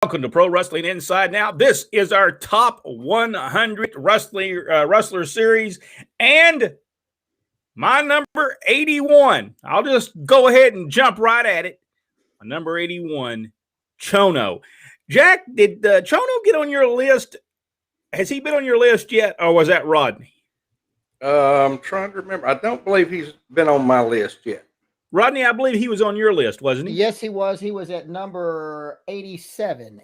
Welcome to Pro Wrestling Inside Now. This is our top 100 wrestler series and my number 81. I'll just go ahead and jump right at it. My number 81, Chono. Jack, did Chono get on your list? Has he been on your list yet, or was that Rodney? I'm trying to remember. I don't believe he's been on my list yet. Rodney, I believe he was on your list, wasn't he? Yes, he was. He was at number 87.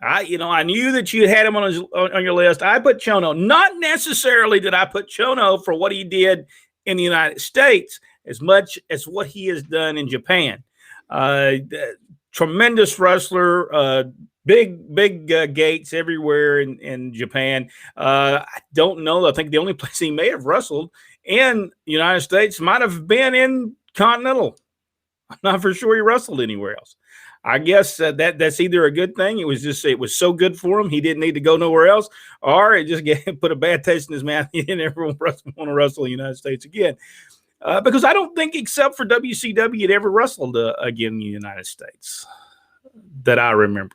I knew that you had him on your list. I put Chono. Not necessarily did I put Chono for what he did in the United States as much as what he has done in Japan. Tremendous wrestler, big gates everywhere in Japan. I don't know. I think the only place he may have wrestled in the United States might have been in Continental. I'm not for sure he wrestled anywhere else. I guess that's either a good thing. It was so good for him he didn't need to go nowhere else, or it just put a bad taste in his mouth. He didn't ever want to wrestle in the United States again. Because I don't think, except for WCW, he'd ever wrestled again in the United States that I remember.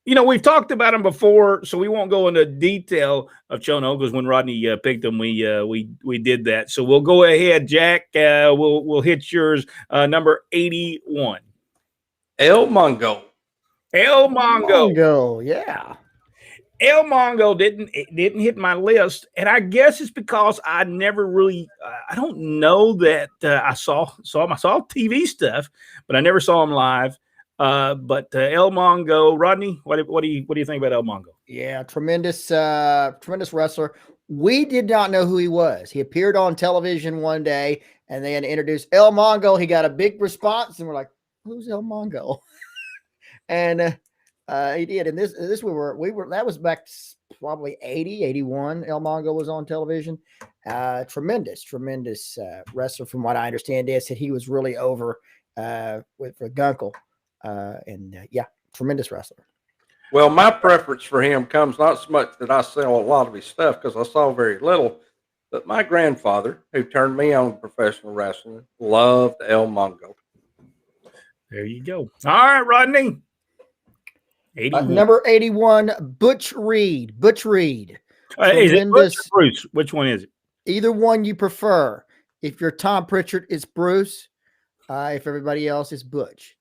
We've talked about him before, so we won't go into detail of Chono because when Rodney picked him, we did that. So we'll go ahead, Jack. We'll hit yours, number 81. El Mongo. El Mongo. Yeah. El Mongo didn't hit my list, and I guess it's because I never really I don't know that I saw TV stuff, but I never saw him live. But El Mongo, Rodney, what do you think about El Mongo? Yeah, tremendous wrestler. We did not know who he was. He appeared on television one day, and they had to introduce El Mongo. He got a big response, and we're like, "Who's El Mongo?" And he did. And this we were that was back probably 80, 81. El Mongo was on television. Tremendous wrestler, from what I understand. Is that he was really over for Gunkel. Tremendous wrestler. Well, my preference for him comes not so much that I sell a lot of his stuff because I saw very little, but my grandfather, who turned me on to professional wrestling, loved El Mongo. There you go. All right, Rodney. Number 81, Butch Reed. Is it Butch or Bruce? Which one is it? Either one you prefer. If you're Tom Pritchard, it's Bruce. If everybody else is Butch.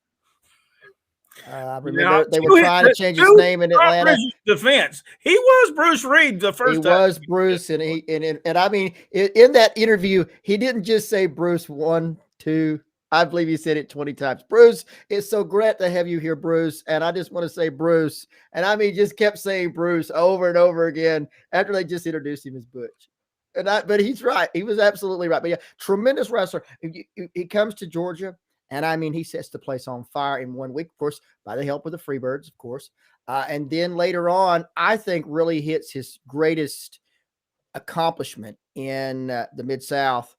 I remember they were trying to change his name in Atlanta. Defense. He was Bruce Reed the first time. He was Bruce, and I mean, in that interview, he didn't just say Bruce 1, 2. I believe he said it 20 times. Bruce, it's so great to have you here, Bruce. And I just want to say Bruce. And I mean, just kept saying Bruce over and over again after they just introduced him as Butch. But he's right. He was absolutely right. But yeah, tremendous wrestler. He comes to Georgia. And I mean, he sets the place on fire in 1 week, of course, by the help of the Freebirds, of course. And then later on, I think really hits his greatest accomplishment in the Mid-South,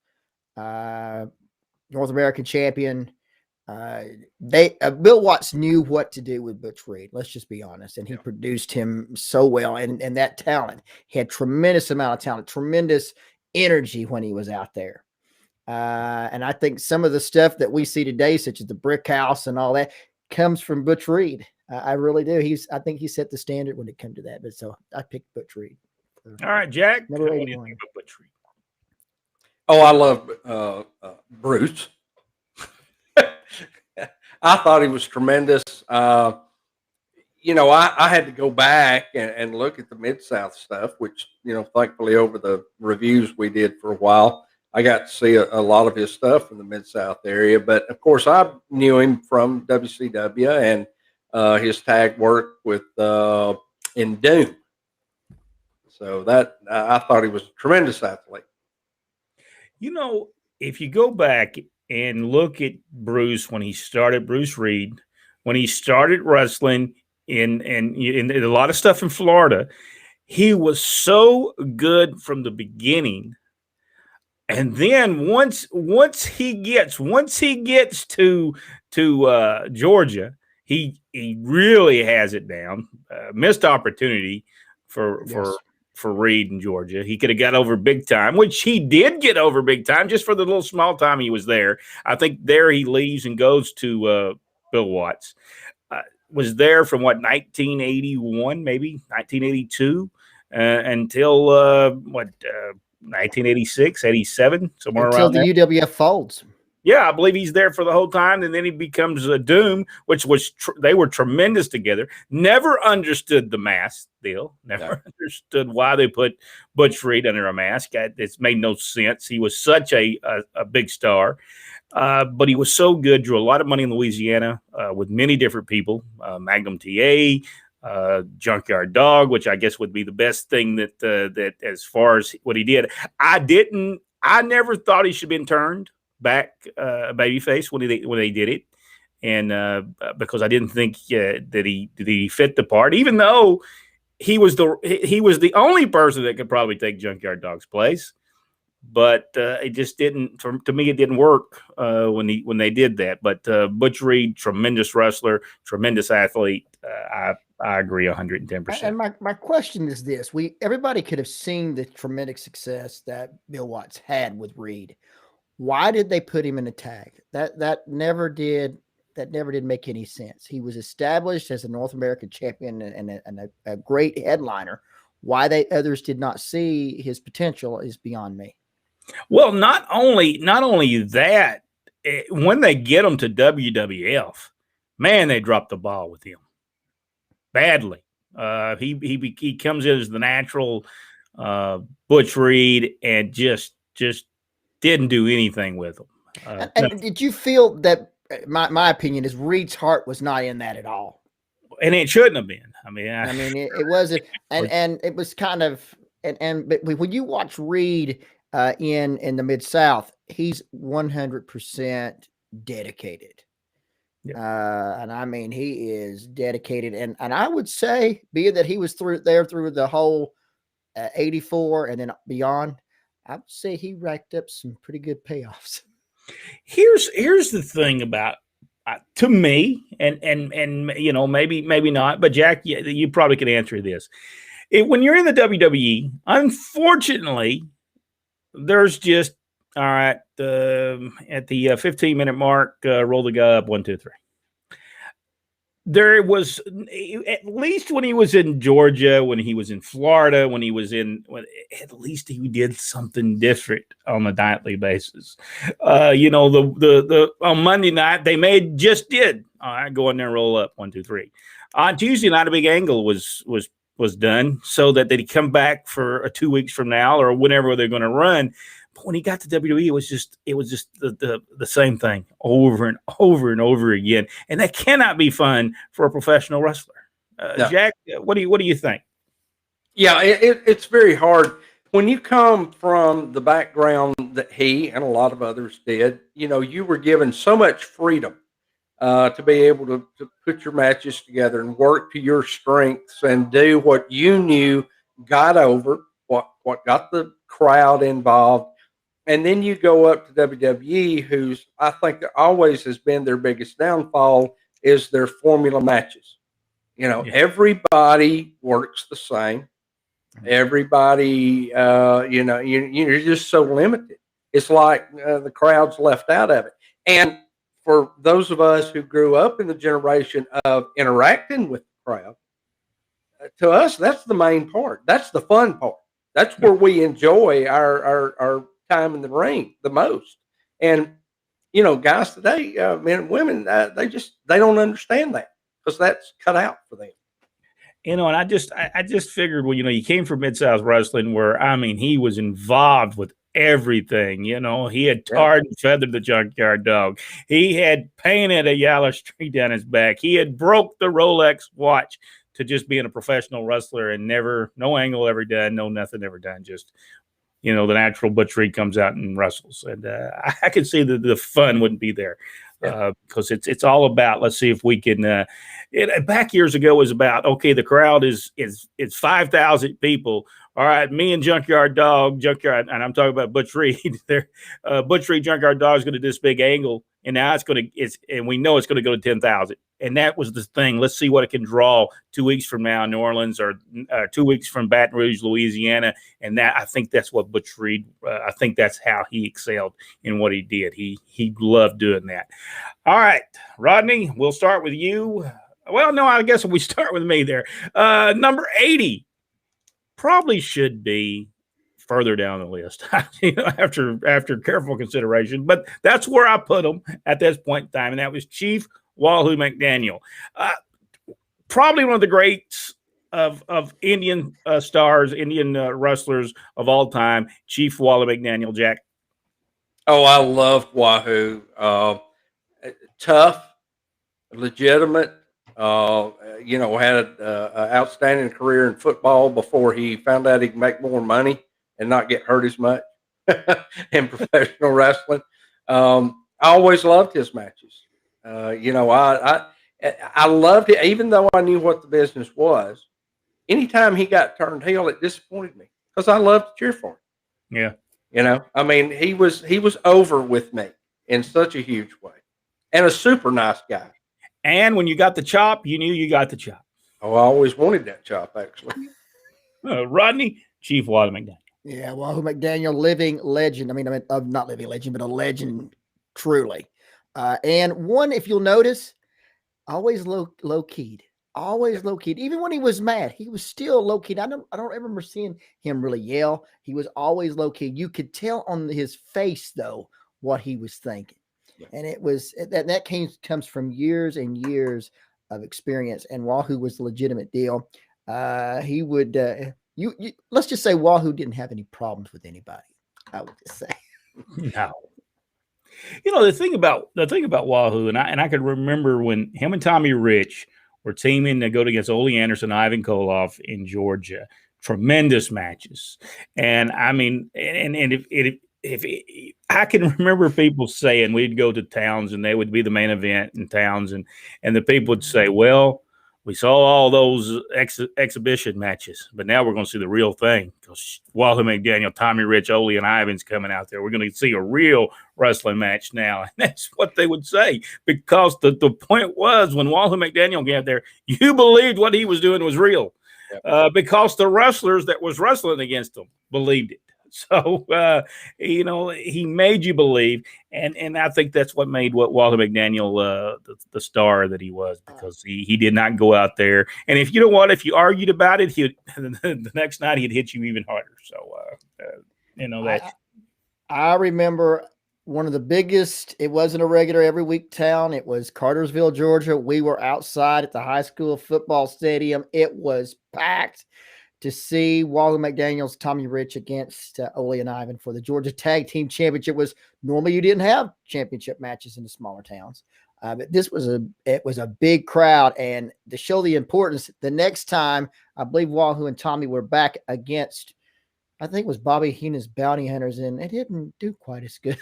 North American champion. Bill Watts knew what to do with Butch Reed. Let's just be honest. And he produced him so well. And that talent, he had tremendous amount of talent, tremendous energy when he was out there. And I think some of the stuff that we see today, such as the brick house and all that, comes from Butch Reed. I really do. I think he set the standard when it came to that. But so I picked Butch Reed. All right, Jack. Number 81. Butch Reed? Oh, I love Bruce. I thought he was tremendous. I had to go back and look at the Mid-South stuff, which, thankfully over the reviews we did for a while, I got to see a lot of his stuff in the Mid-South area. But, of course, I knew him from WCW and his tag work with in Doom. So that I thought he was a tremendous athlete. If you go back and look at Bruce when he started, Bruce Reed, when he started wrestling in a lot of stuff in Florida, he was so good from the beginning. And then once he gets to Georgia, he really has it down. Missed opportunity for Reed in Georgia. He could have got over big time, which he did get over big time just for the little small time he was there. I think there he leaves and goes to Bill Watts. Was there from 1981, maybe 1982, until 1986, 87, somewhere Until around the there. UWF folds. Yeah, I believe he's there for the whole time, and then he becomes a Doom, which was they were tremendous together. Never understood the mask deal. Never understood why they put Butch Reed under a mask. It's made no sense. He was such a big star, but he was so good. Drew a lot of money in Louisiana with many different people. Magnum TA. Junkyard Dog, which I guess would be the best thing that as far as what he did. I never thought he should have been turned back babyface when they did it, and because I didn't think that he fit the part, even though he was the only person that could probably take Junkyard Dog's place. But it just didn't. To me, it didn't work when they did that. But Butch Reed, tremendous wrestler, tremendous athlete. I agree 110%. And my question is this: everybody could have seen the tremendous success that Bill Watts had with Reed. Why did they put him in a tag? That never did make any sense. He was established as a North American champion and a great headliner. Why others did not see his potential is beyond me. Well, not only that, when they get him to WWF, man, they drop the ball with him badly. He comes in as the natural Butch Reed and just didn't do anything with him. And did you feel that? My opinion is Reed's heart was not in that at all, and it shouldn't have been. It wasn't, and it was kind of, but when you watch Reed in the Mid-South, he's 100% dedicated. Yeah. And I mean, he is dedicated, and I would say, being that he was through the whole 84 and then beyond, I would say he racked up some pretty good payoffs. Here's the thing about to me, and maybe not, but Jack, you probably could answer this. When you're in the WWE, unfortunately, there's just all right. At the 15-minute mark, roll the guy up 1, 2, 3. There was, at least when he was in Georgia, when he was in Florida, at least he did something different on a nightly basis. The on Monday night they just did. All right, go in there and roll up 1, 2, 3. On Tuesday night, a big angle was done so that they'd come back for 2 weeks from now or whenever they're going to run. But when he got to WWE, it was just the same thing over and over and over again, and that cannot be fun for a professional wrestler. No. Jack, what do you think? Yeah, it's very hard when you come from the background that he and a lot of others did. You were given so much freedom to be able to put your matches together and work to your strengths and do what you knew got over, what got the crowd involved. And then you go up to WWE, who's, I think, always has been their biggest downfall, is their formula matches. Everybody works the same. Everybody, you're just so limited. It's like the crowd's left out of it. And for those of us who grew up in the generation of interacting with the crowd, to us, that's the main part. That's the fun part. That's where we enjoy our time in the ring the most. And guys today, men and women, they don't understand that because that's cut out for them. And I just figured, well, he came from Mid-South Wrestling where, he was involved with everything. He had tarred and feathered the Junkyard Dog. He had painted a yellow streak down his back. He had broke the Rolex watch to just being a professional wrestler and no angle ever done, no nothing ever done. Just, the natural Butch Reed comes out and wrestles. And I could see that the fun wouldn't be there. Because it's all about, let's see if we can back years ago was about, okay, the crowd is 5,000 people. All right, me and Junkyard Dog, and I'm talking about Butch Reed there. Butch Reed, Junkyard Dog is going to do this big angle, and now and we know it's going to go to 10,000. And that was the thing. Let's see what it can draw 2 weeks from now in New Orleans, or 2 weeks from Baton Rouge, Louisiana. And I think that's what Butch Reed, I think that's how he excelled in what he did. He loved doing that. All right, Rodney, we'll start with you. Well, no, I guess we start with me there. Number 80 probably should be further down the list, after careful consideration. But that's where I put him at this point in time, and that was Chief Wahoo McDaniel. Probably one of the greats of Indian stars, Indian wrestlers of all time, Chief Wahoo McDaniel. Jack? Oh, I loved Wahoo. Tough, legitimate. Had an outstanding career in football before he found out he could make more money and not get hurt as much in professional wrestling. I always loved his matches. I loved it, even though I knew what the business was. Anytime he got turned heel, it disappointed me because I loved to cheer for him. Yeah. He was over with me in such a huge way, and a super nice guy. And when you got the chop, you knew you got the chop. Oh, I always wanted that chop, actually. Rodney, Chief Wahoo McDaniel. Yeah, Wahoo McDaniel, living legend. I mean, not living legend, but a legend, truly. And one, if you'll notice, always low keyed. Always low keyed. Even when he was mad, he was still low keyed. I don't remember seeing him really yell. He was always low keyed. You could tell on his face though what he was thinking. Yeah. And it was that comes from years and years of experience. And Wahoo was a legitimate deal. He would let's just say Wahoo didn't have any problems with anybody. I would just say. No. The thing about Wahoo, and I could remember when him and Tommy Rich were teaming to go against Ole Anderson, Ivan Koloff in Georgia. Tremendous matches. And I mean, if I can remember people saying we'd go to towns and they would be the main event in towns, and the people would say, well, we saw all those exhibition matches, but now we're going to see the real thing because Wahoo McDaniel, Tommy Rich, Ole, and Ivan's coming out there. We're going to see a real wrestling match now. And that's what they would say, because the point was, when Wahoo McDaniel got there, you believed what he was doing was real. Yep. Because the wrestlers that was wrestling against him believed it. So, he made you believe. And I think that's what made Wahoo McDaniel the star that he was, because he did not go out there. And if you argued about it, the next night he'd hit you even harder. So, that. I remember one of the biggest, it wasn't a regular every week town. It was Cartersville, Georgia. We were outside at the high school football stadium. It was packed to see Wahoo McDaniel's Tommy Rich against Ole and Ivan for the Georgia Tag Team Championship. Normally you didn't have championship matches in the smaller towns, but it was a big crowd. And to show the importance, the next time I believe Wahoo and Tommy were back against, I think it was Bobby Heenan's Bounty Hunters, and it didn't do quite as good.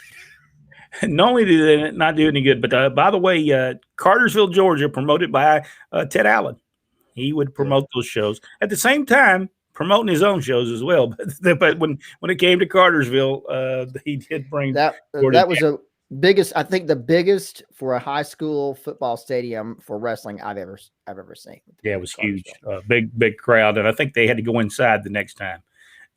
Not only did it not do any good, but by the way, Cartersville, Georgia, promoted by Ted Allen. He would promote those shows at the same time, promoting his own shows as well. But when it came to Cartersville, he did bring that was the biggest for a high school football stadium for wrestling I've ever seen. Yeah, it was huge, big crowd, and I think they had to go inside the next time,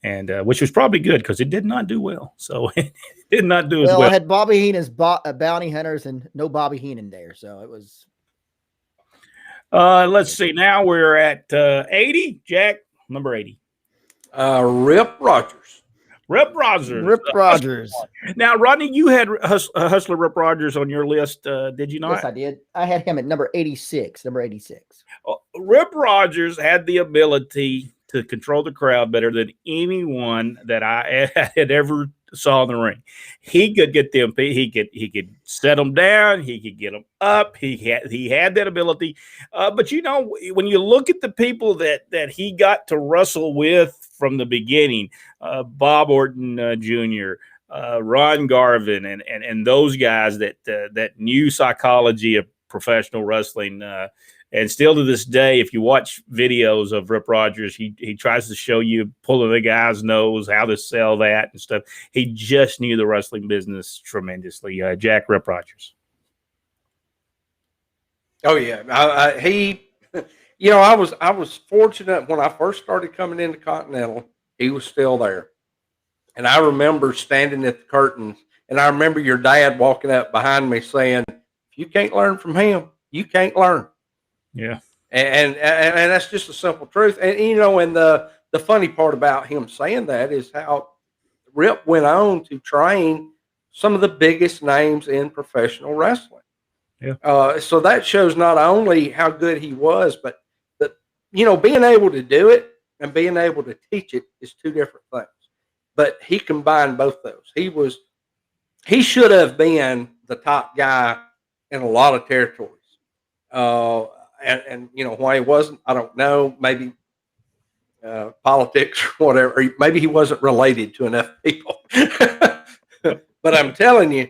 and which was probably good because it did not do well. So it did not do as well. Well, it had Bobby Heenan's Bounty Hunters and no Bobby Heenan there, so it was. Let's see. Now we're at 80. Jack, number 80. Rip Rogers. Rip Rogers. Rip Rogers. Now, Rodney, you had Hustler Rip Rogers on your list, did you not? Yes, I did. I had him at number 86. Rip Rogers had the ability to control the crowd better than anyone that I had ever saw in the ring. He could get them. He could set them down. He could get them up. He had that ability. But when you look at the people that he got to wrestle with from the beginning, Bob Orton Jr., Ron Garvin, and those guys that knew psychology of professional wrestling. And still to this day, if you watch videos of Rip Rogers, he tries to show you pulling the guy's nose, how to sell that and stuff. He just knew the wrestling business tremendously. Jack, Rip Rogers. Oh yeah, he. You know, I was fortunate when I first started coming into Continental. He was still there, and I remember standing at the curtains, and I remember your dad walking up behind me saying, "If you can't learn from him, you can't learn." Yeah. And that's just a simple truth. And you know, and the funny part about him saying that is how Rip went on to train some of the biggest names in professional wrestling. Yeah. So that shows not only how good he was, but that, you know, being able to do it and being able to teach it is two different things. But he combined both those. He should have been the top guy in a lot of territories. Uh, and you know why he wasn't, I don't know. Maybe politics or whatever. Or maybe he wasn't related to enough people. But I'm telling you,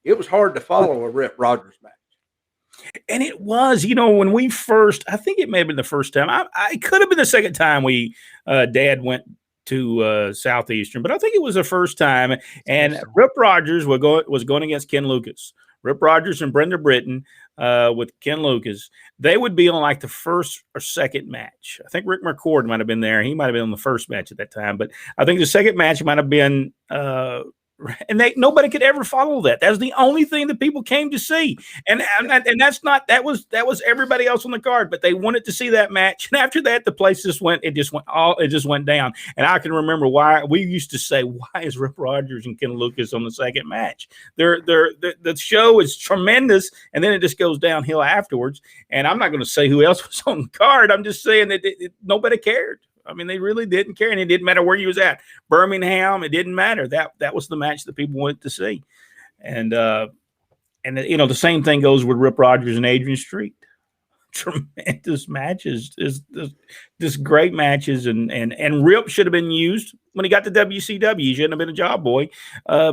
it was hard to follow a Rip Rogers match. And it was, you know, when we first, I think it may have been the first time. I could have been the second time Dad went to Southeastern, but I think it was the first time. And Rip Rogers was going against Ken Lucas. Rip Rogers and Brenda Britton with Ken Lucas. They would be on like the first or second match. I think Rick McCord might have been there. He might have been on the first match at that time, but I think the second match might have been. And nobody could ever follow that. That was the only thing that people came to see, and that was everybody else on the card. But they wanted to see that match, and after that, the place just went down. And I can remember why we used to say, "Why is Rip Rogers and Ken Lucas on the second match?" The show is tremendous, and then it just goes downhill afterwards. And I'm not going to say who else was on the card. I'm just saying that nobody cared. I mean, they really didn't care, and it didn't matter where you was at. Birmingham, it didn't matter. That was the match that people wanted to see, and you know the same thing goes with Rip Rogers and Adrian Street. Tremendous matches, this great matches, and Rip should have been used when he got to WCW. He shouldn't have been a job boy,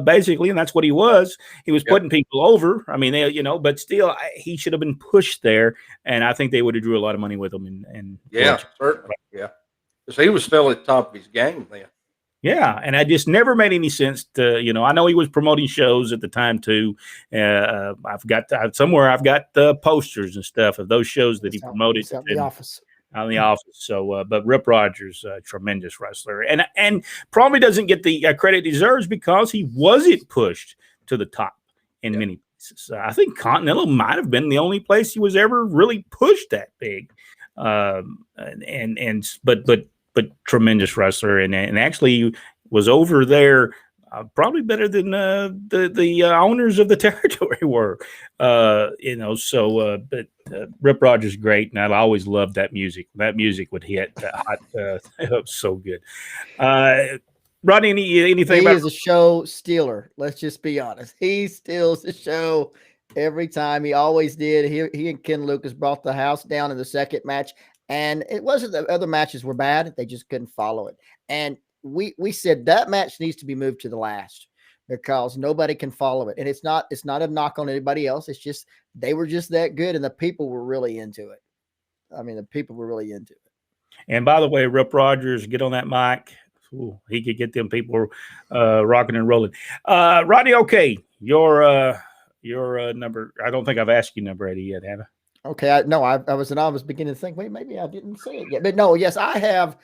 basically, and that's what he was. He was putting people over. I mean, but still, he should have been pushed there, and I think they would have drew a lot of money with him. And yeah, certainly, yeah. Because he was still at the top of his game then. Yeah, and it just never made any sense to, you know, I know he was promoting shows at the time too. I've got the posters and stuff of those shows that he promoted out in the office. Out in the office. So, but Rip Rogers, tremendous wrestler, and probably doesn't get the credit he deserves because he wasn't pushed to the top in many places. I think Continental might have been the only place he was ever really pushed that big. But tremendous wrestler, and actually was over there probably better than the owners of the territory were, you know. So, but Rip Rogers great, and I always loved that music. That music would hit hot. It was so good. Rodney, anything? He is a show stealer. Let's just be honest. He steals the show every time. He always did. He and Ken Lucas brought the house down in the second match. And it wasn't that other matches were bad. They just couldn't follow it. And we said that match needs to be moved to the last because nobody can follow it. And it's not a knock on anybody else. It's just they were just that good, and the people were really into it. I mean, the people were really into it. And by the way, Rip Rogers, get on that mic. Ooh, he could get them people rocking and rolling. Rodney, okay, your number. I don't think I've asked you number 80 yet, have I? Okay, I was beginning to think, wait, maybe I didn't say it yet, but no, yes, I have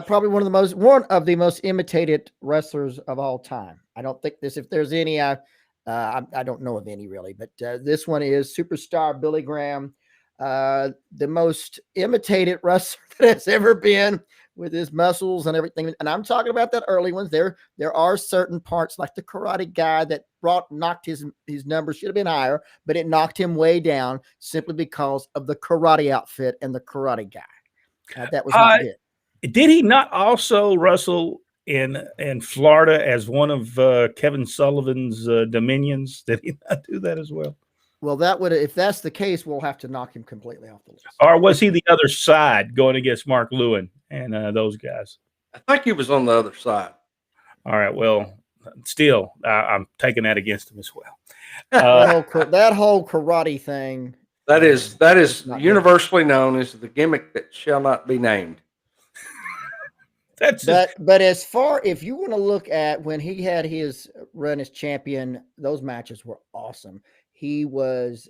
probably one of the most imitated wrestlers of all time. I don't think if there's any, I don't know of any really, but this one is superstar Billy Graham, the most imitated wrestler that has ever been, with his muscles and everything. And I'm talking about that early ones. There are certain parts like the Karate Guy that knocked his number, should have been higher, but it knocked him way down simply because of the karate outfit and the Karate Guy. That was not good. Did he not also wrestle in Florida as one of Kevin Sullivan's Dominions? Did he not do that as well? Well, if that's the case, we'll have to knock him completely off the list. Or was he the other side going against Mark Lewin and those guys? I think he was on the other side. All right. Well, still, I'm taking that against him as well. That whole karate thing. That is universally known as the gimmick that shall not be named. But as far, if you want to look at when he had his run as champion, those matches were awesome. He was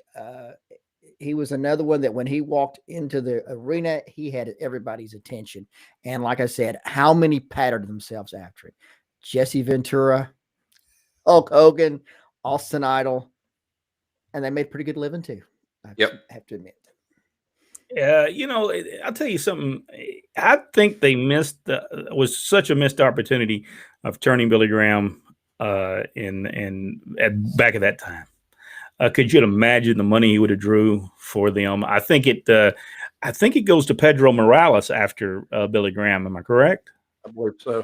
he was another one that when he walked into the arena, he had everybody's attention. And like I said, how many patterned themselves after it? Jesse Ventura, Hulk Hogan, Austin Idol, and they made pretty good living too. I have to admit. I'll tell you something. I think they was such a missed opportunity of turning Billy Graham back at that time. Could you imagine the money he would have drew for them? I think it goes to Pedro Morales after Billy Graham. Am I correct? I believe so.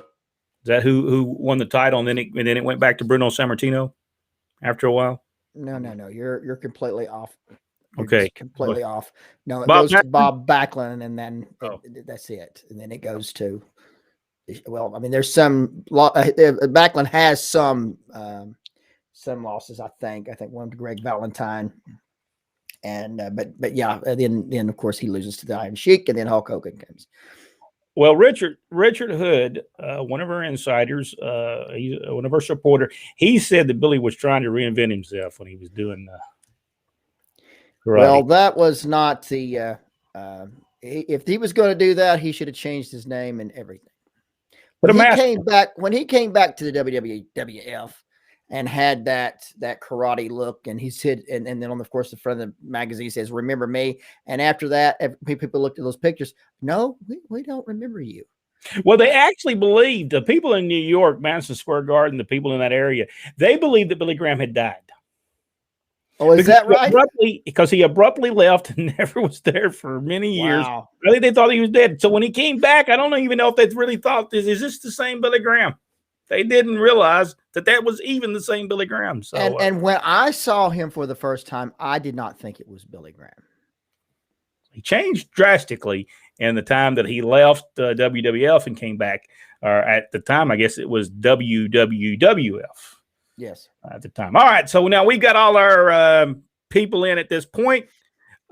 Is that who won the title, and then it went back to Bruno Sammartino after a while? No. You're completely off. Okay, completely off. No, it Bob goes to Bob Backlund, and then that's it. And then it goes to. Well, I mean, there's some. Backlund has some losses. I think one to Greg Valentine, and but yeah, then of course he loses to the Iron Sheik, and then Hulk Hogan comes. Well, Richard Hood, one of our insiders, one of our supporters, he said that Billy was trying to reinvent himself when he was doing. Well, that was not the. If he was going to do that, he should have changed his name and everything. But when he came back to the WWF and had that karate look, and he said, and then on of course the front of the magazine says, "Remember me." And after that, people looked at those pictures. No, we don't remember you. Well, they actually believed, the people in New York, Madison Square Garden, the people in that area, they believed that Billy Graham had died. Oh, is that right? Because he abruptly left and never was there for many years. Wow. Really, they thought he was dead. So when he came back, I don't even know if they really thought, is this the same Billy Graham? They didn't realize that was even the same Billy Graham. So, and when I saw him for the first time, I did not think it was Billy Graham. He changed drastically in the time that he left WWF and came back. Or at the time, I guess it was WWWF. Yes. At the time. All right. So now we've got all our people in at this point.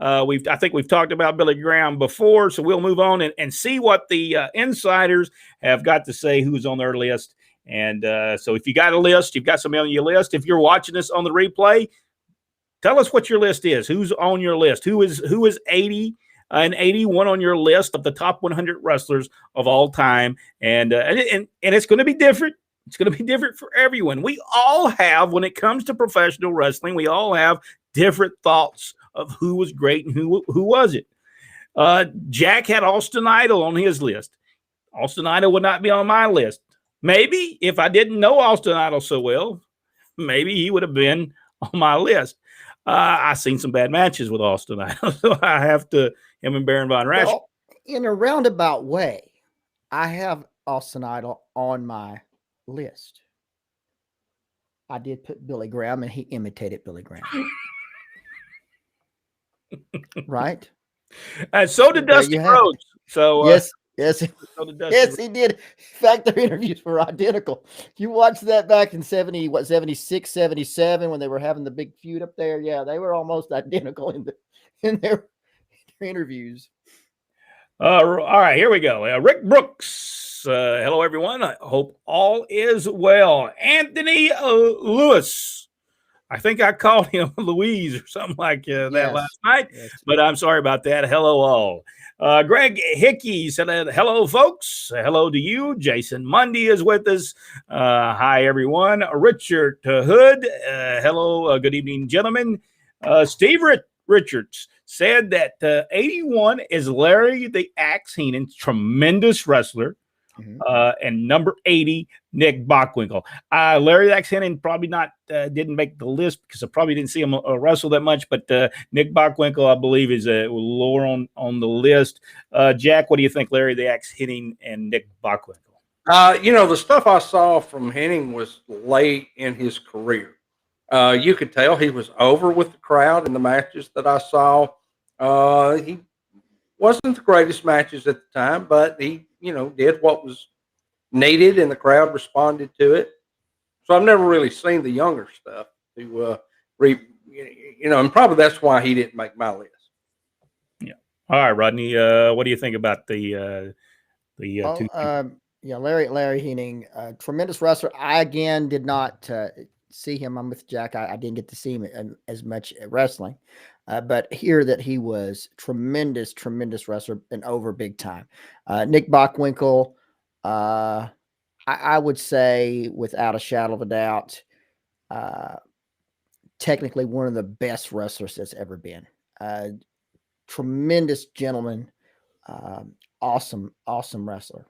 I think we've talked about Billy Graham before, so we'll move on and see what the insiders have got to say, who's on their list. And so if you got a list, you've got somebody on your list. If you're watching this on the replay, tell us what your list is. Who's on your list? Who is 80 and 81 on your list of the top 100 wrestlers of all time? And it's going to be different. It's going to be different for everyone. We all have, when it comes to professional wrestling, we all have different thoughts of who was great and who wasn't. Jack had Austin Idol on his list. Austin Idol would not be on my list. Maybe if I didn't know Austin Idol so well, maybe he would have been on my list. I've seen some bad matches with Austin Idol, so I have to, him and Baron Von Raschke. Well, in a roundabout way, I have Austin Idol on my list. I did put Billy Graham, and he imitated Billy Graham. Right? And so did Dusty Rhodes. So yes, he did. In fact, their interviews were identical. You watched that back in 76, 77 when they were having the big feud up there. Yeah, they were almost identical in their interviews. All right, here we go. Rick Brooks. Hello, everyone. I hope all is well. Anthony Lewis. I think I called him Louise or something like that last night, but I'm sorry about that. Hello, all. Greg Hickey said, hello, folks. Hello to you. Jason Mundy is with us. Hi, everyone. Richard Hood. Hello. Good evening, gentlemen. Steve Richards said that 81 is Larry the Axe Heenan, tremendous wrestler. And number 80, Nick Bockwinkel. Larry the Axe Heenan probably didn't make the list because I probably didn't see him wrestle that much, but Nick Bockwinkel, I believe, is lower on the list. Jack, what do you think, Larry the Axe Heenan and Nick Bockwinkel? The stuff I saw from Henning was late in his career. You could tell he was over with the crowd in the matches that I saw. He wasn't the greatest matches at the time, but he, did what was needed and the crowd responded to it. So I've never really seen the younger stuff and probably that's why he didn't make my list. Yeah. All right, Rodney, what do you think about the two? Larry Heenan, tremendous wrestler. I again did not see him. I'm with Jack. I didn't get to see him as much at wrestling, but hear that he was tremendous wrestler and over big time. Nick Bockwinkel, I would say without a shadow of a doubt, technically one of the best wrestlers that's ever been. Tremendous gentleman, awesome wrestler.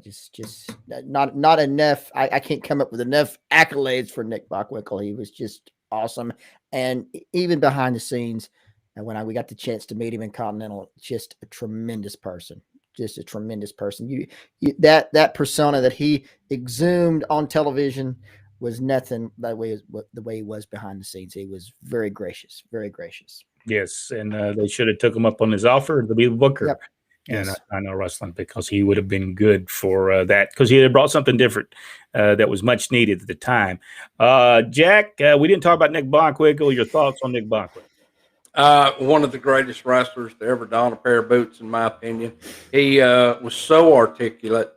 Just not enough. I can't come up with enough accolades for Nick Bockwinkel. He was just awesome, and even behind the scenes, and when we got the chance to meet him in Continental, just a tremendous person. Just a tremendous person. You that persona that he exhumed on television was nothing the way he was behind the scenes. He was very gracious, very gracious. Yes, and they should have took him up on his offer to be the booker. Yep. And Yes. I know wrestling, because he would have been good for that, because he had brought something different that was much needed at the time. Jack, we didn't talk about Nick Bockwinkel. Your thoughts on Nick Bockwinkel? One of the greatest wrestlers to ever don a pair of boots, in my opinion. He was so articulate,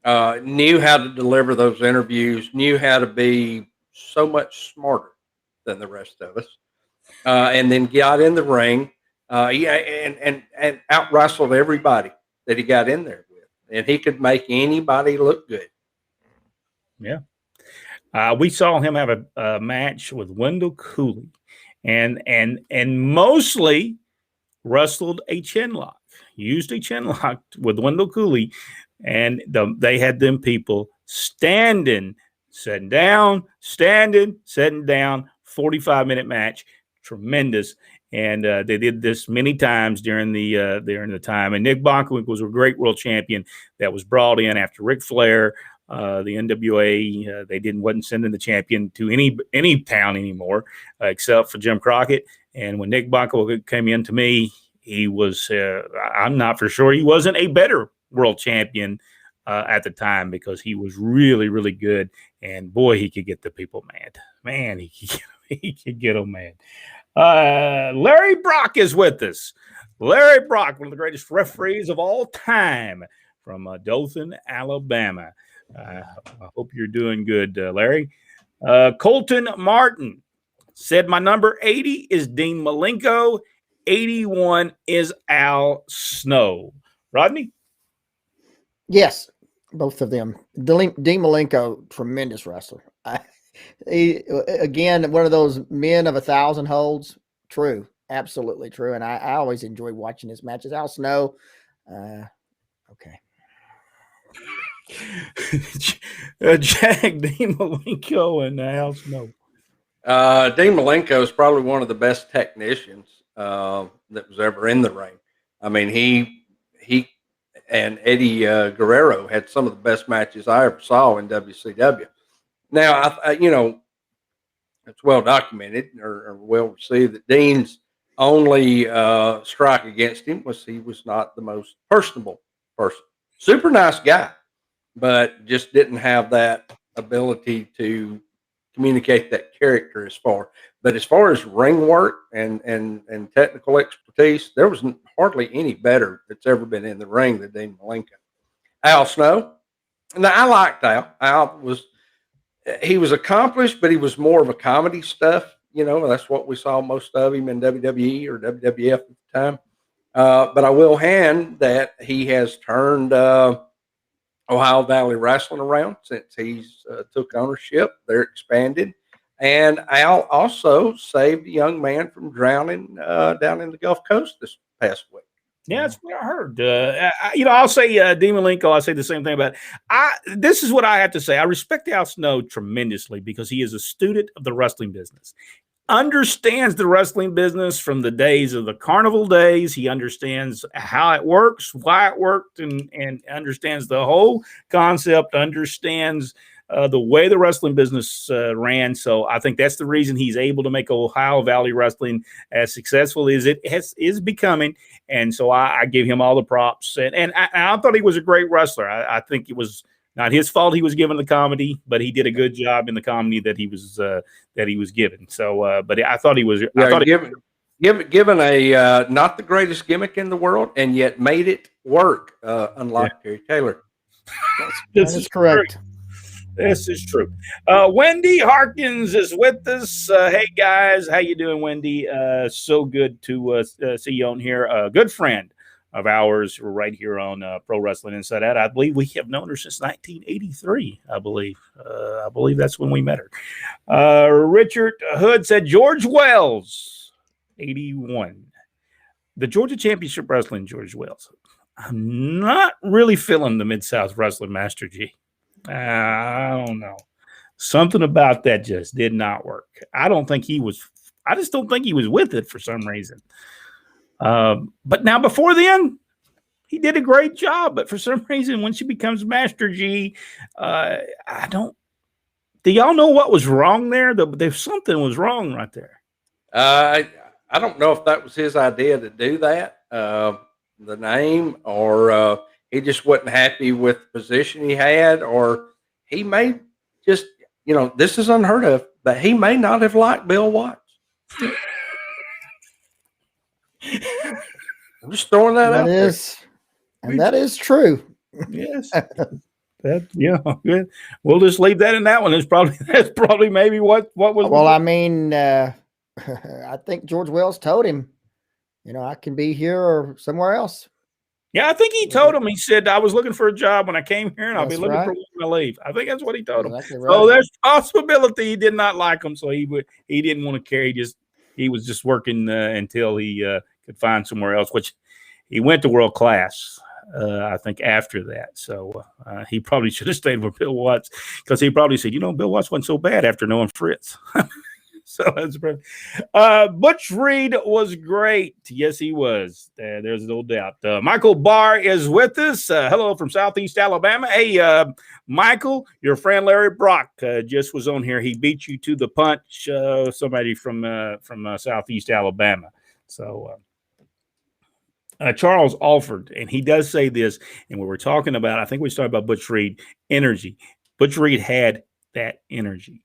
knew how to deliver those interviews, knew how to be so much smarter than the rest of us, and then got in the ring. And out wrestled everybody that he got in there with, and he could make anybody look good. Yeah. We saw him have a match with Wendell Cooley, and mostly wrestled a chin lock, used a chin lock with Wendell Cooley, and they had them people standing, sitting down, standing, sitting down, 45-minute match, tremendous. And they did this many times during the time. And Nick Bockwinkel was a great world champion that was brought in after Ric Flair. The NWA, they wasn't sending the champion to any town anymore, except for Jim Crockett. And when Nick Bockwinkel came in, to me, he was, I'm not for sure he wasn't a better world champion at the time, because he was really, really good. And boy, he could get the people mad. Man, he could get them mad. Larry Brock is with us. Larry Brock, one of the greatest referees of all time, from Dothan, Alabama. I hope you're doing good, Larry. Colton Martin said, my number 80 is Dean Malenko. 81 is Al Snow. Rodney? Yes, both of them. Dean Malenko, tremendous wrestler. Again, one of those men of 1,000 holds. True, absolutely true. And I always enjoy watching his matches. Al Snow, okay. Jack, Dean Malenko, and Al Snow. Dean Malenko is probably one of the best technicians that was ever in the ring. I mean, he and Eddie Guerrero had some of the best matches I ever saw in WCW. Now, it's well documented or well received that Dean's only strike against him was he was not the most personable person. Super nice guy, but just didn't have that ability to communicate that character as far. But as far as ring work and technical expertise, there was hardly any better that's ever been in the ring than Dean Malenko. Al Snow. Now, I liked Al. He was accomplished, but he was more of a comedy stuff. That's what we saw most of him in WWE or WWF at the time. But I will hand that he has turned Ohio Valley Wrestling around since he's took ownership. They're expanded. And Al also saved a young man from drowning down in the Gulf Coast this past week. Yeah, that's what I heard. I'll say Dean Malenko. I'll say the same thing about it. This is what I have to say. I respect Al Snow tremendously because he is a student of the wrestling business. Understands the wrestling business from the days of the carnival days. He understands how it works, why it worked, and understands the whole concept, understands the way the wrestling business ran. So I think that's the reason he's able to make Ohio Valley Wrestling as successful as it is becoming. And so I give him all the props. And I thought he was a great wrestler. I think it was not his fault he was given the comedy, but he did a good job in the comedy that he was given. So, but I thought he was. Yeah, I thought given a not the greatest gimmick in the world, and yet made it work. Unlike Terry Taylor. That's correct. This is true. Wendy Harkins is with us. Hey guys, how you doing, Wendy? So good to see you on here. A good friend of ours. We're right here on Pro Wrestling Inside Out. I believe we have known her since 1983. I believe that's when we met her. Richard Hood said George Wells, 81. The Georgia Championship Wrestling, George Wells. I'm not really feeling the Mid-South Wrestling, Master G. I don't know. Something about that just did not work. I just don't think he was with it for some reason. But now before then, he did a great job. But for some reason, when she becomes Master G, do y'all know what was wrong there? There's something was wrong right there. I don't know if that was his idea to do that, the name, or he just wasn't happy with the position he had, or he may just, this is unheard of, but he may not have liked Bill Watts. I'm just throwing that out there. And that is true. Yes. Good. We'll just leave that in that one. That's probably maybe what was. Well, I mean, I think George Wells told him, I can be here or somewhere else. Yeah, I think he told him. He said, I was looking for a job when I came here, and I'll be looking for one when I leave. I think that's what he told him. Exactly right. So there's a possibility he did not like him, so he didn't want to care. He was just working until he could find somewhere else, which he went to World Class, I think, after that. So he probably should have stayed with Bill Watts, because he probably said, Bill Watts wasn't so bad after knowing Fritz. So that's Butch Reed was great. Yes, he was. There's no doubt. Michael Barr is with us. Hello from Southeast Alabama. Hey, Michael, your friend Larry Brock just was on here. He beat you to the punch. Somebody from Southeast Alabama. So Charles Alford, and he does say this, and we were talking about, I think we started about Butch Reed, energy. Butch Reed had that energy.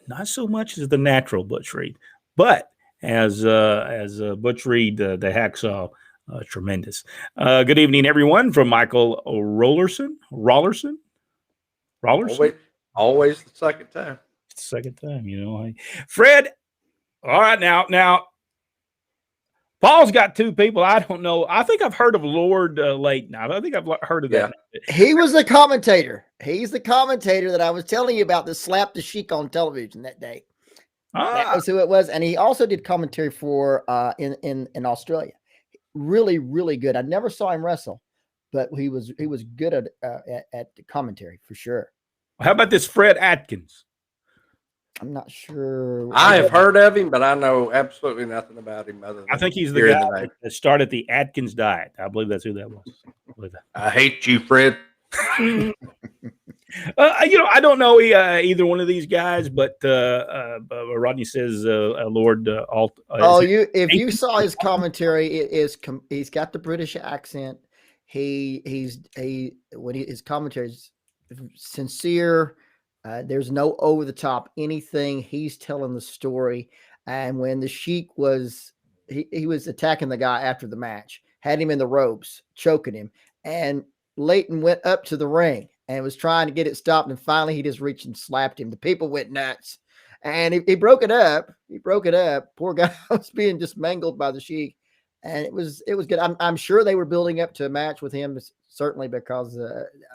Not so much as the natural Butch Reed, but as Butch Reed, the hacksaw, tremendous. Good evening, everyone, from Michael Rollerson. Always the second time. Second time, Fred. All right, now. Paul's got two people. I don't know. I think I've heard of Lord Layton. I think I've heard of that. He was the commentator. He's the commentator that I was telling you about that slapped the Sheik on television that day. That was who it was. And he also did commentary for in Australia. Really, really good. I never saw him wrestle, but he was good at the commentary for sure. How about this Fred Atkins? I'm not sure. I have heard of him, but I know absolutely nothing about him other than I think he's the guy that started the Atkins diet. I believe that's who that was. I hate you, Fred. I don't know either one of these guys, but Rodney says Lord Alt. If you saw his commentary, he's got the British accent. His commentary is sincere. There's no over the top anything. He's telling the story. And when the Sheik was attacking the guy after the match, had him in the ropes, choking him, and Layton went up to the ring and was trying to get it stopped. And finally he just reached and slapped him. The people went nuts, and he broke it up. Poor guy was being just mangled by the Sheik. And it was good. I'm sure they were building up to a match with him, certainly, because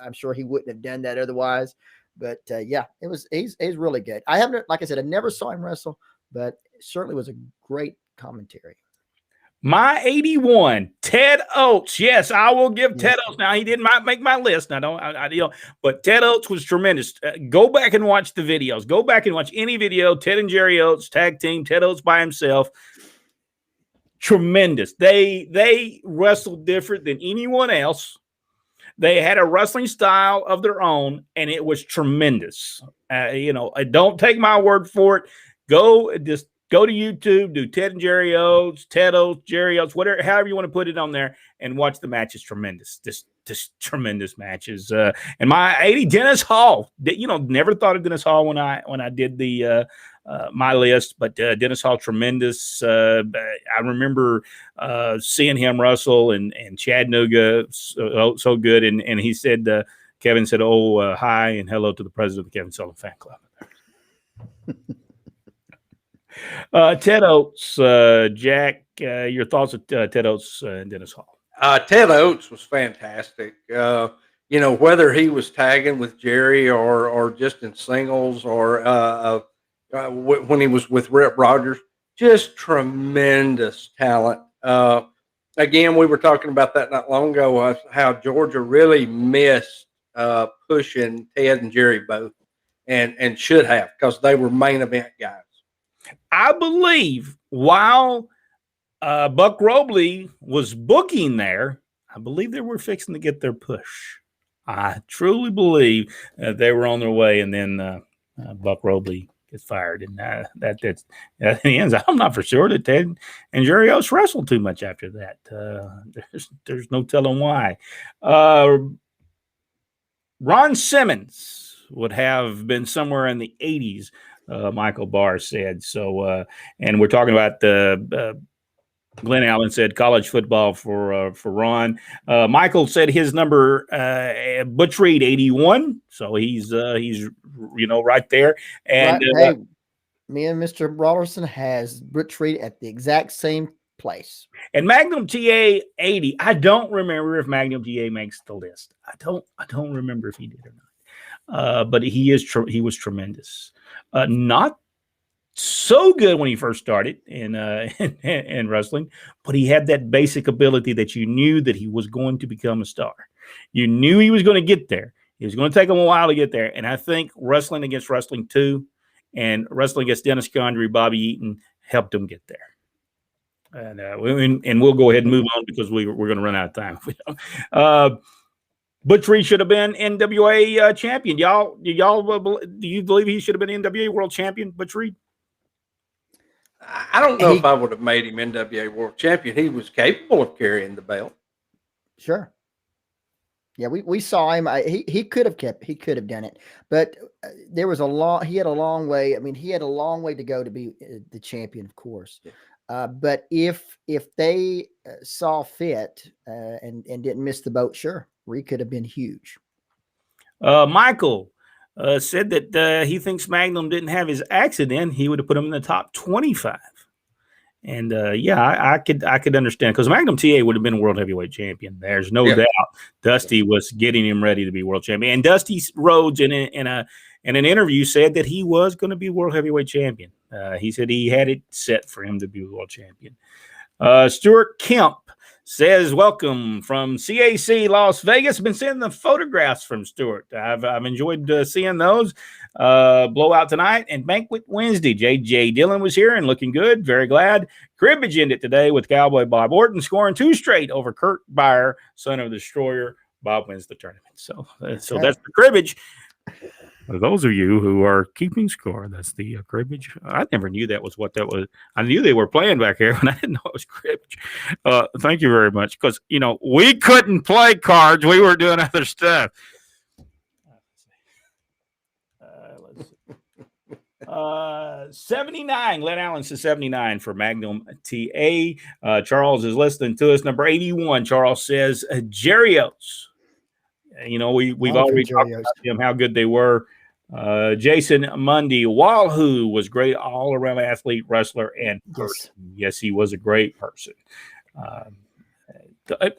I'm sure he wouldn't have done that otherwise. But he's really good. I haven't, like I said, I never saw him wrestle, but it certainly was a great commentary. My 81, Ted Oates. Yes, I will give Ted Oates. Now, he did not make my list. But Ted Oates was tremendous. Go back and watch the videos. Go back and watch any video. Ted and Jerry Oates tag team. Ted Oates by himself. Tremendous. They wrestled different than anyone else. They had a wrestling style of their own, and it was tremendous. Don't take my word for it. Go to YouTube, do Ted and Jerry Oates, Ted Oates, Jerry Oates, whatever, however you want to put it on there, and watch the matches. Tremendous, just tremendous matches. And my 80, Dennis Hall. Never thought of Dennis Hall when I did the my list, but Dennis Hall, tremendous. I remember seeing him wrestle and Chattanooga, so good. And he said, Kevin said, hi, and hello to the president of the Kevin Sullivan fan club. Ted Oates, Jack, your thoughts of Ted Oates and Dennis Hall? Ted Oates was fantastic. Whether he was tagging with Jerry or just in singles or when he was with Rip Rogers, just tremendous talent. Again, we were talking about that not long ago, how Georgia really missed pushing Ted and Jerry both, and should have, because they were main event guys. I believe while Buck Robley was booking there, I believe they were fixing to get their push. I truly believe they were on their way, and then Buck Robley gets fired, and that's in the end. I'm not for sure that Ted and Jerry Oates wrestled too much after that. There's no telling why. Ron Simmons would have been somewhere in the 80s. Michael Barr said so, and we're talking about Glenn Allen said college football for Ron. Michael said his number, Butch Reed, 81. So he's right there. And hey, me and Mr. Rollerson has Butch Reed at the exact same place. And Magnum TA 80. I don't remember if Magnum TA makes the list. I don't remember if he did or not. But he was tremendous. Not so good when he first started in wrestling, but he had that basic ability that you knew that he was going to become a star. You knew he was going to get there. It was going to take him a while to get there. And I think wrestling against Wrestling 2 and wrestling against Dennis Condrey, Bobby Eaton helped him get there. And we'll go ahead and move on because we're going to run out of time. Butch Reed should have been NWA champion. Do you believe he should have been NWA world champion, Butch Reed? I don't know if I would have made him NWA world champion. He was capable of carrying the belt. Sure. Yeah, we saw him. He could have done it, but he had a long way. I mean, he had a long way to go to be the champion, of course. But if they saw fit and didn't miss the boat, sure, Reed could have been huge. Michael said that he thinks Magnum didn't have his accident. He would have put him in the top 25. And I could understand, because Magnum TA would have been a world heavyweight champion. There's no doubt. Dusty was getting him ready to be world champion. And Dusty Rhodes in an interview said that he was going to be world heavyweight champion. He said he had it set for him to be world champion. Stuart Kemp says, welcome from CAC Las Vegas. Been seeing the photographs from Stuart. I've enjoyed seeing those. Blowout tonight and Banquet Wednesday. J.J. Dillon was here and looking good. Very glad. Cribbage ended today with Cowboy Bob Orton scoring 2 straight over Kurt Byer, son of the Destroyer. Bob wins the tournament. So that's the cribbage. For those of you who are keeping score, that's the cribbage. I never knew that was what that was. I knew they were playing back here, but I didn't know it was cribbage. Thank you very much, because we couldn't play cards. We were doing other stuff. Let's see. 79. Glenn Allen says 79 for Magnum TA. Charles is listening to us. Number 81. Charles says Jerry Oates. We've already talked about them, how good they were. Jason Mundy, Wahoo was great all-around athlete, wrestler, and person. Yes, he was a great person.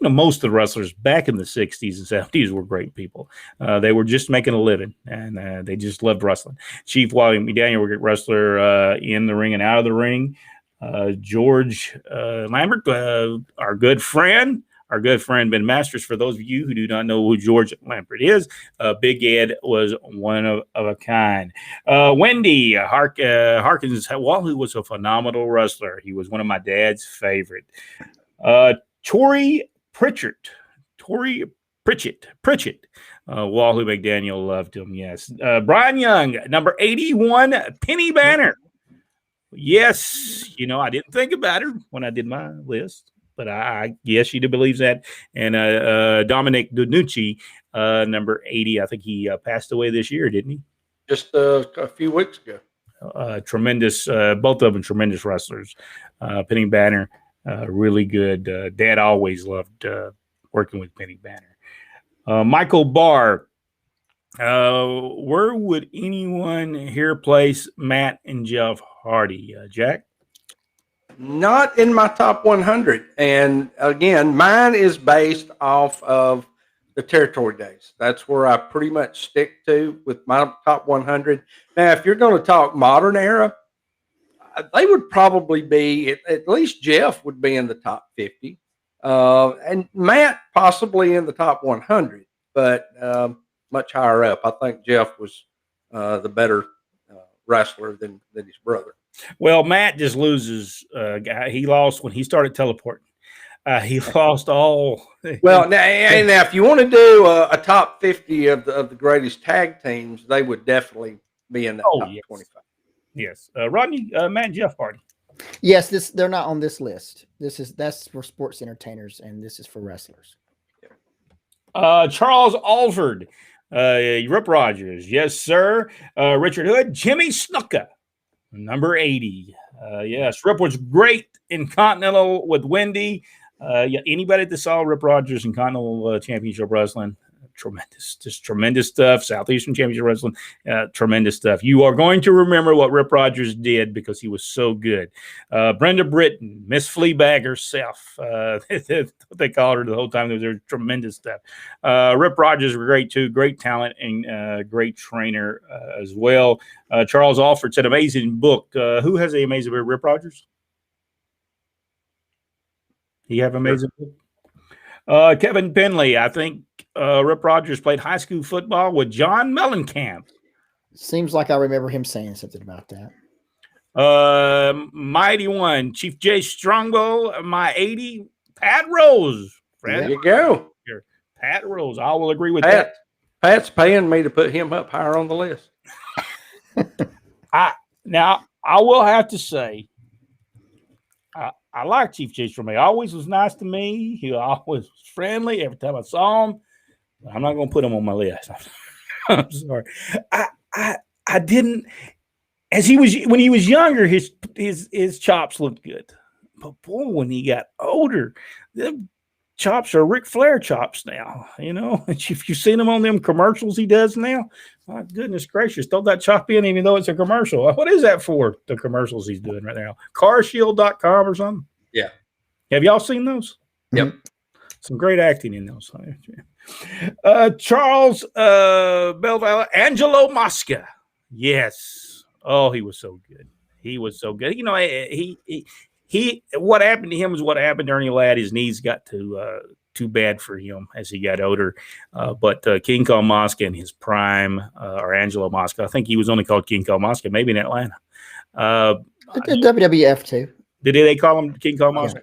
Most of the wrestlers back in the 60s and 70s were great people. They were just making a living, and they just loved wrestling. Chief William McDaniel, was a great wrestler in the ring and out of the ring. George Lambert, our good friend, Ben Masters. For those of you who do not know who George Lambert is, Big Ed was one of a kind. Wendy Harkins, Wahoo was a phenomenal wrestler. He was one of my dad's favorite. Tory Pritchett. Wahoo McDaniel loved him, yes. Brian Young, number 81, Penny Banner. Yes, I didn't think about her when I did my list, but I guess she believes that. And Dominic DiNucci, number 80, I think he passed away this year, didn't he? Just a few weeks ago. Tremendous, both of them tremendous wrestlers. Penny Banner, really good. Dad always loved working with Penny Banner. Michael Barr, Where would anyone here place Matt and Jeff Hardy? Jack? Not in my top 100. And again, mine is based off of the territory days. That's where I pretty much stick to with my top 100. Now, if you're going to talk modern era, they would probably be, at least Jeff would be in the top 50. And Matt possibly in the top 100, but much higher up. I think Jeff was the better wrestler than his brother. Well, Matt just loses. He lost when he started teleporting. He lost all. Well, now if you want to do a top 50 of the greatest tag teams, they would definitely be in that top 25. Yes, Rodney, Matt, and Jeff Hardy. Yes, they're not on this list. That's for sports entertainers, and this is for wrestlers. Charles Alford, Rip Rogers, yes sir. Richard Hood, Jimmy Snuka, number 80. Yes, Rip was great in Continental with Wendy. Anybody that saw Rip Rogers in Continental Championship Wrestling, tremendous stuff. Southeastern Championship Wrestling, tremendous stuff. You are going to remember what Rip Rogers did because he was so good. Brenda Britton, Miss Fleabag herself. They called her the whole time. There was tremendous stuff. Rip Rogers was great too. Great talent and great trainer as well. Charles Alford said, amazing book. Who has the amazing book? Rip Rogers? He have amazing book? Kevin Penley, I think Rip Rogers played high school football with John Mellencamp. Seems like I remember him saying something about that. Mighty One, Chief J Strongbow, my 80, Pat Rose. There you go. Pat Rose. I will agree with that. Pat's paying me to put him up higher on the list. I will have to say, I like Chief J Strongbow. He always was nice to me. He always was friendly every time I saw him. I'm not going to put him on my list. I'm sorry. I didn't. When he was younger, his chops looked good. But boy, when he got older, them chops are Ric Flair chops now. You know, if you've seen him on them commercials he does now, my goodness gracious, throw that chop in even though it's a commercial. What is that for? The commercials he's doing right now. Carshield.com or something? Yeah. Have y'all seen those? Yep. Some great acting in those. Charles Belval, Angelo Mosca. Yes. Oh, he was so good. He was so good. You know, he what happened to him was what happened to Ernie Ladd. His knees got too bad for him as he got older. But King Kong Mosca in his prime, or Angelo Mosca, I think he was only called King Kong Mosca, maybe in Atlanta. WWF too. Did they call him King Kong Mosca?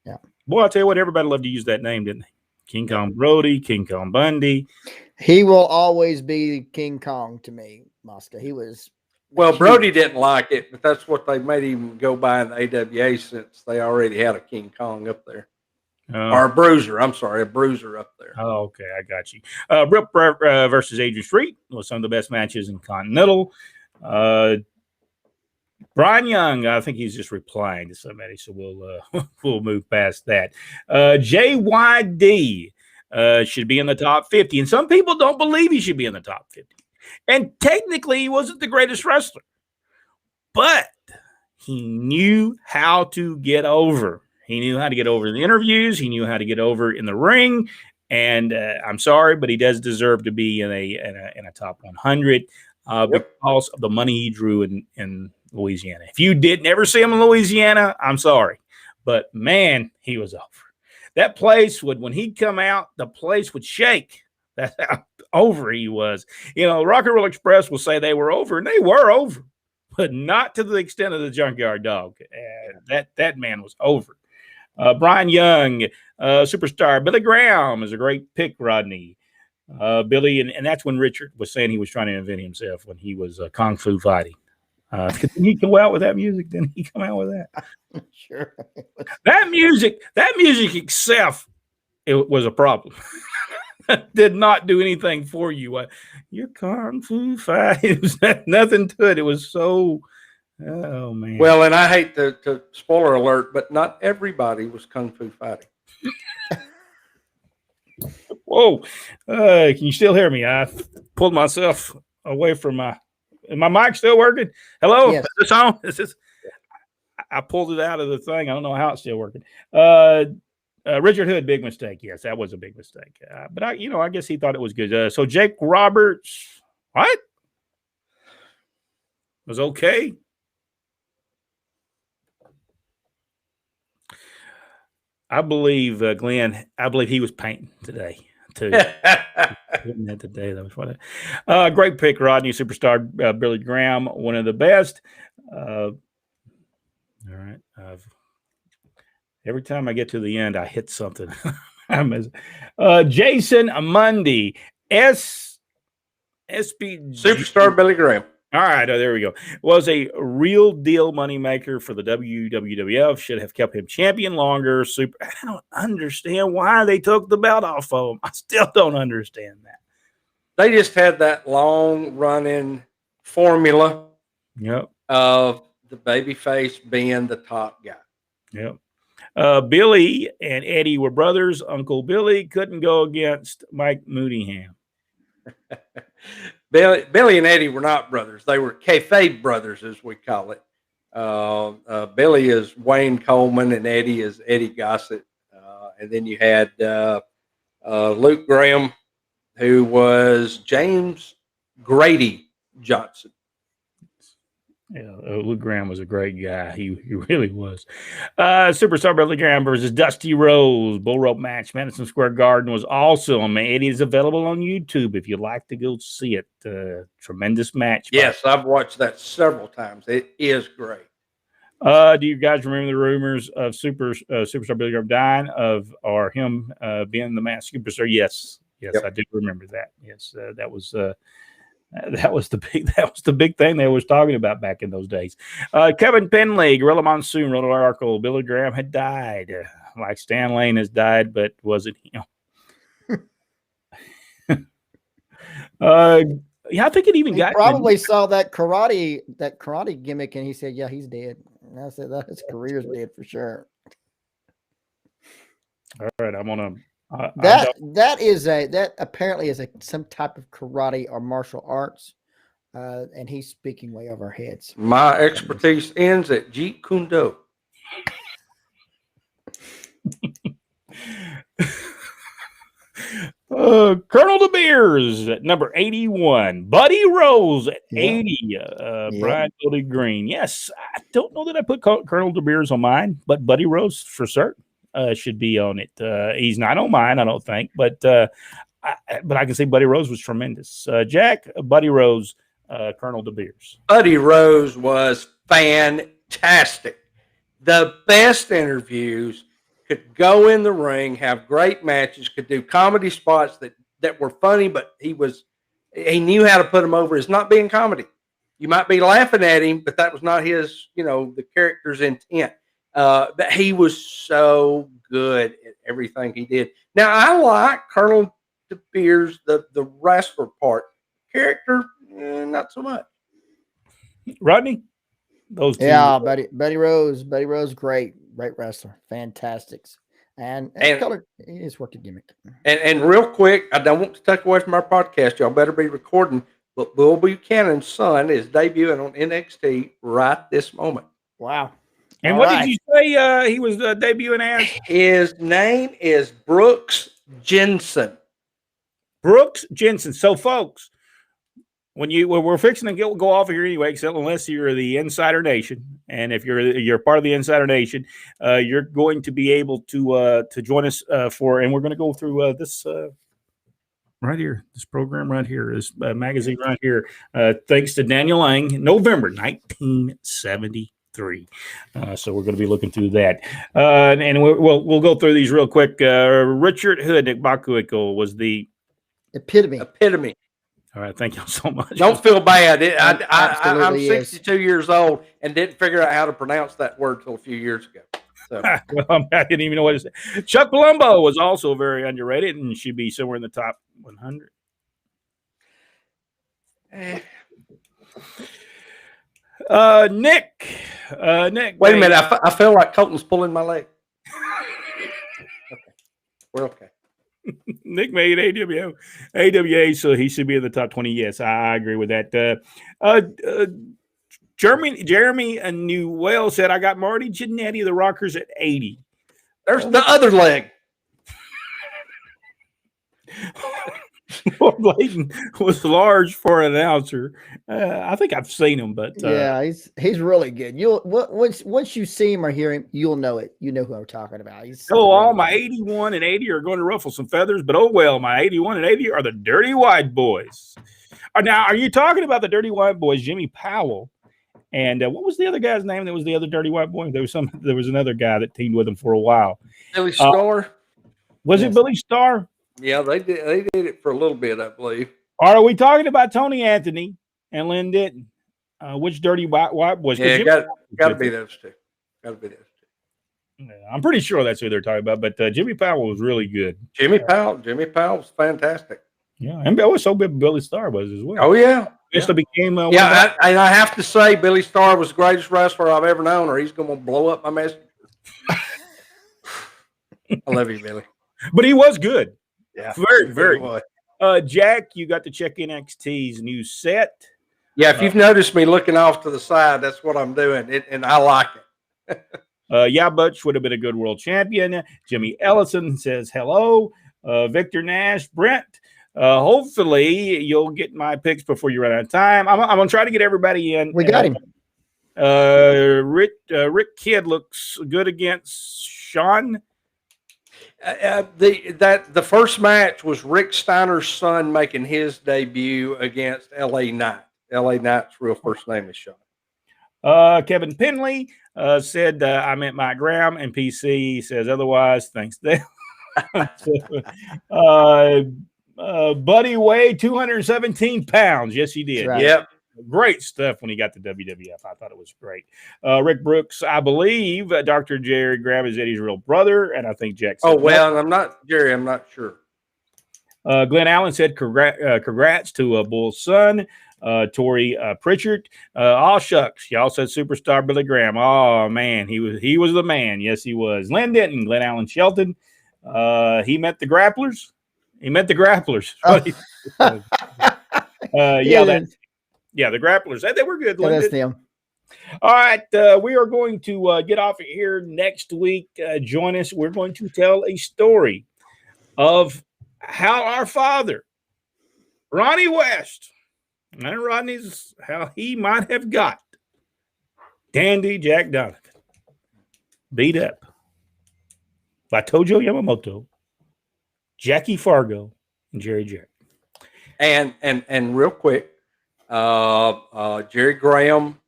Yeah. Boy, I'll tell you what, everybody loved to use that name, didn't they? King Kong Brody, King Kong Bundy. He will always be King Kong to me, Mosca. He was. Well, Brody didn't like it, but that's what they made him go by in the AWA since they already had a King Kong up there. Or a bruiser. I'm sorry, a bruiser up there. Oh, okay. I got you. Rip versus Adrian Street was some of the best matches in Continental. Brian Young, I think he's just replying to somebody, so we'll move past that. JYD should be in the top 50, and some people don't believe he should be in the top 50. And technically, he wasn't the greatest wrestler, but he knew how to get over. He knew how to get over in the interviews. He knew how to get over in the ring. And I'm sorry, but he does deserve to be in a top 100 because of the money he drew in Louisiana. If you did never see him in Louisiana, I'm sorry, but man, he was over. That place when he'd come out, the place would shake. That's how over he was. You know, Rock and Roll Express will say they were over, and they were over, but not to the extent of the Junkyard Dog. That man was over. Brian Young, superstar. Billy Graham is a great pick, Rodney. Billy, and that's when Richard was saying he was trying to invent himself when he was Kung Fu fighting. Didn't he go out with that music? Didn't he come out with that? Sure. That music itself, it was a problem. Did not do anything for you. Your Kung Fu fight, it was nothing to it. It was so, oh man. Well, and I hate to spoiler alert, but not everybody was Kung Fu fighting. Whoa. Can you still hear me? pulled myself away from my. Is my mic still working? Hello, Yes. is this on? Is this? I pulled it out of the thing. I don't know how it's still working. Richard Hood, big mistake. Yes, that was a big mistake. But I guess he thought it was good. So Jake Roberts, what? Was okay. I believe Glenn. I believe he was painting today too. Today that was funny. Great pick, Rodney. Superstar Billy Graham, one of the best. All right. Every time I get to the end, I hit something. Jason Mundy, SB Superstar Billy Graham. All right, there we go. Was a real deal moneymaker for the WWF. Should have kept him champion longer. I don't understand why they took the belt off of him. I still don't understand that. They just had that long running formula. Yep. Of the babyface being the top guy. Yep. Billy and Eddie were brothers. Uncle Billy couldn't go against Mike Mooneyham. Billy and Eddie were not brothers. They were kayfabe brothers, as we call it. Billy is Wayne Coleman and Eddie is Eddie Gossett. And then you had Luke Graham, who was James Grady Johnson. Yeah, Luke Graham was a great guy. He really was. Superstar Billy Graham versus Dusty Rose. Bull rope match. Madison Square Garden was awesome. It is available on YouTube if you'd like to go see it. Tremendous match. Yes, I've watched that several times. It is great. Do you guys remember the rumors of Superstar Billy Graham dying or him being the masked superstar? Yes, yep. I do remember that. Yes, that was the big thing they was talking about back in those days. Kevin Penley, Gorilla Monsoon wrote an article. Billy Graham had died, like Stan Lane has died, but wasn't him. Yeah, I think it even probably saw that karate gimmick, and he said, "Yeah, he's dead." And I said, "That his career's dead for sure." All right, I'm gonna. That apparently is some type of karate or martial arts, and he's speaking way over our heads. My expertise ends at Jeet Kune Do. Colonel De Beers at number 81. Buddy Rose at 80. Brian Goldie Green. Yes, I don't know that I put Colonel De Beers on mine, but Buddy Rose for certain. Should be on it. He's not on mine, I don't think, but I can say Buddy Rose was tremendous. Jack, Buddy Rose, Colonel De Beers. Buddy Rose was fantastic. The best interviews, could go in the ring, have great matches, could do comedy spots that were funny, but he knew how to put them over as not being comedy. You might be laughing at him, but that was not his, the character's intent. But he was so good at everything he did. Now, I like Colonel De Beers, the wrestler part. Character, not so much. Rodney? Those two. Yeah, Buddy Rose, great wrestler. Fantastics. And color, he's worked a gimmick. And real quick, I don't want to take away from our podcast. Y'all better be recording. But Bill Buchanan's son is debuting on NXT right this moment. Wow. And what did you say he was debuting as? His name is Brooks Jensen. Brooks Jensen. So, folks, we're fixing to go off here anyway, except unless you're the Insider Nation, and if you're part of the Insider Nation, you're going to be able to join us and we're going to go through this. Right here, this program right here, this magazine right here, thanks to Daniel Lang, November 1973. So we're going to be looking through that, and we'll go through these real quick. Richard Hood, Nick Bakuiko was the epitome. All right, thank you so much. Don't feel bad. I'm 62 years old and didn't figure out how to pronounce that word till a few years ago. So. Well, I didn't even know what to say. Chuck Palumbo was also very underrated and should be somewhere in the top 100. Nick. Wait a minute. I feel like Colton's pulling my leg. Okay. We're okay. Nick made AWA, so he should be in the top 20. Yes, I agree with that. Jeremy Newell said, I got Marty Jannetty of the Rockers at 80. There's the other leg. Lord Layton was large for an announcer. I think I've seen him, but yeah, he's really good. Once you see him or hear him, you'll know it. You know who I'm talking about. All my 81 and 80 are going to ruffle some feathers, but oh well, my 81 and 80 are the Dirty White Boys. Now, are you talking about the Dirty White Boys, Jimmy Powell? And what was the other guy's name that was the other Dirty White Boy? There was another guy that teamed with him for a while. Billy Starr. Was it Billy Starr? Yeah, they did it for a little bit, I believe. Or are we talking about Tony Anthony and Lynn Denton? Which Dirty White Boys? Yeah, got to be those two. Got to be those two. Yeah, I'm pretty sure that's who they're talking about. But Jimmy Powell was really good. Jimmy Powell was fantastic. Yeah, and I was so big Billy Starr was as well. Oh yeah, Eventually became and I have to say, Billy Starr was the greatest wrestler I've ever known, or he's going to blow up my message. I love you, Billy. But he was good. Yeah, very good. Jack, you got to check NXT's new set. Yeah, if you've noticed me looking off to the side, that's what I'm doing, and I like it. Yeah, Butch would have been a good world champion. Jimmy Ellison says hello. Victor Nash, Brent. Hopefully you'll get my picks before you run out of time. I'm going to try to get everybody in. We got him. Rick Kidd looks good against Sean. The first match was Rick Steiner's son making his debut against LA Knight. LA Knight's real first name is Sean. Kevin Penley said I meant Mike Graham, and PC says otherwise. Thanks, Dale. Buddy weighed 217 pounds. Yes, he did. Right. Yep. Great stuff when he got to WWF. I thought it was great. Rick Brooks, I believe Dr. Jerry Graham is Eddie's real brother, and I think Jack said, oh, well, I'm not sure. Glenn Allen said congrats to Bull's son, Tori Pritchard. All shucks. Y'all said superstar Billy Graham. Oh, man, he was the man. Yes, he was. Lynn Denton, Glenn Allen Shelton. He met the grapplers. Yeah, the grapplers. They were good. Yeah, that's them. All right, we are going to get off of here next week. Join us. We're going to tell a story of how our father, Ronnie West, and Rodney's, how he might have got Dandy Jack Donovan beat up by Tojo Yamamoto, Jackie Fargo, and Jerry Jarrett. And real quick, Jerry Graham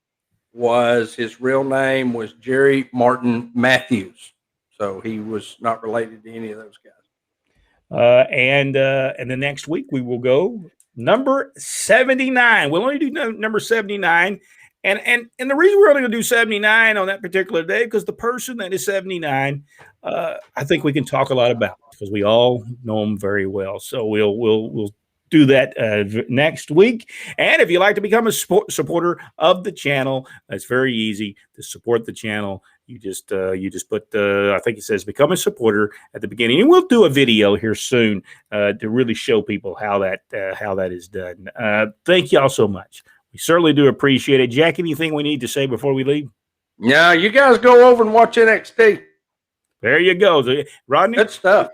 his real name was Jerry Martin Matthews. So he was not related to any of those guys. And the next week we will go number 79. We'll only do number 79. And the reason we're only going to do 79 on that particular day, because the person that is 79, I think we can talk a lot about, because we all know him very well. So we'll do that next week. And if you'd like to become a supporter of the channel, it's very easy to support the channel. You just put I think it says become a supporter at the beginning, and we'll do a video here soon to really show people how that is done. Thank y'all so much. We certainly do appreciate it. Jack, anything we need to say before we leave? Yeah, you guys go over and watch NXT. There you go, Rodney. Good stuff.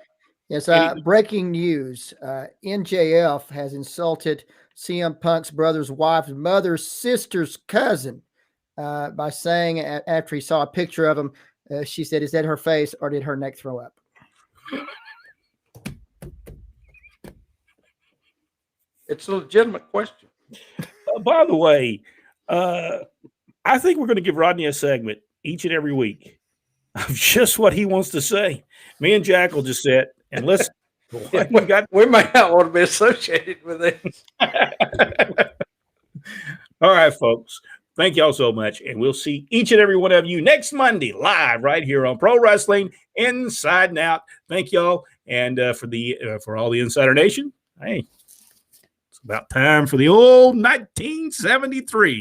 Yes, breaking news. NJF has insulted CM Punk's brother's wife's mother's sister's cousin by saying, after he saw a picture of him, she said, is that her face or did her neck throw up? It's a legitimate question. By the way, I think we're going to give Rodney a segment each and every week of just what he wants to say. Me and Jack will just sit and listen. We might not want to be associated with this. All right, folks. Thank y'all so much, and we'll see each and every one of you next Monday live right here on Pro Wrestling Inside and Out. Thank y'all, and for all the Insider Nation. Hey, it's about time for the old 1973